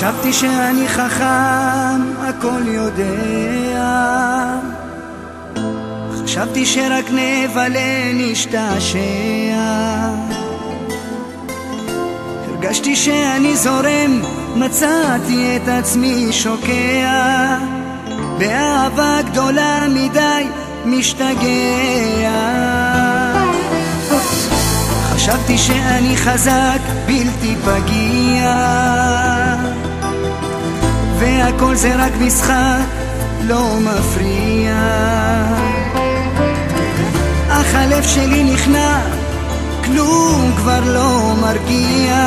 חשבתי שאני חכם, הכל יודע, חשבתי שרק נבלה נשתעשע, הרגשתי שאני זורם, מצאתי את עצמי שוקע, באהבה גדולה מדי משתגע. חשבתי שאני חזק, בלתי פגיע, והכל זה רק משחק, לא מפריע. אך הלב שלי נכנע, כלום כבר לא מרגיע,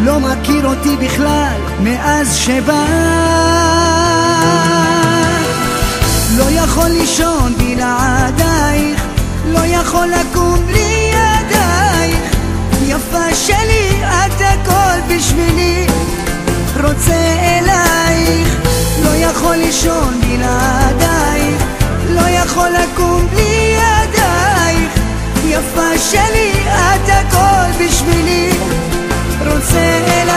לא מכיר אותי בכלל מאז שבא. לא יכול לישון בלעדייך, לא יכול לקום בלי ידייך, יפה שלי את הכל בשבילי, רוצה אלייך. לא יכול לישון בלעדייך, לא יכול לקום בלי ידייך, יפה שלי את הכל בשבילי, רוצה אלייך.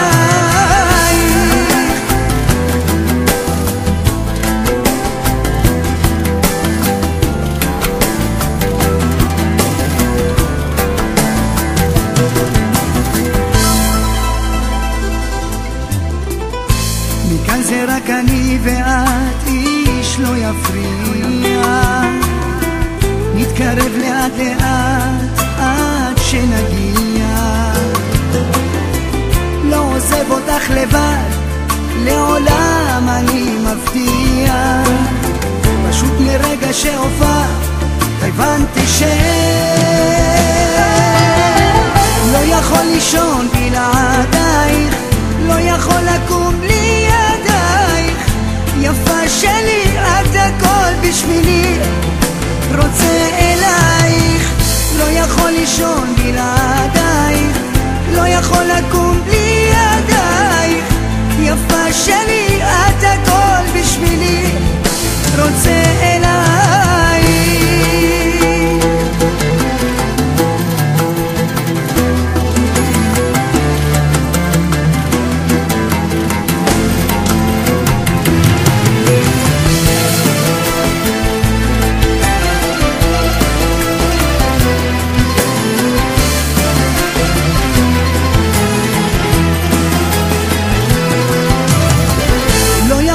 מכאן זה רק אני ואת, איש לא יפריע, נתקרב לאט לאט עד שנגיע. לא עוזב אותך לבד, לעולם אני מבטיח, פשוט מרגע שהופע הבנתי לא יכול לישון בלעדייך, לא יכול לקום בלי ידייך, יפה שלי את הכל בשבילי, רוצה אלייך. לא יכול לישון בלעדייך, לא יכול לקום בלי ידייך, יפה שלי את הכל בשבילי, רוצה אלייך.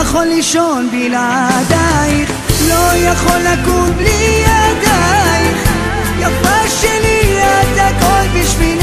יכול לישון בלעדייך, לא יכול לקום בלי ידייך, יפה שלי את הכל בשבילי,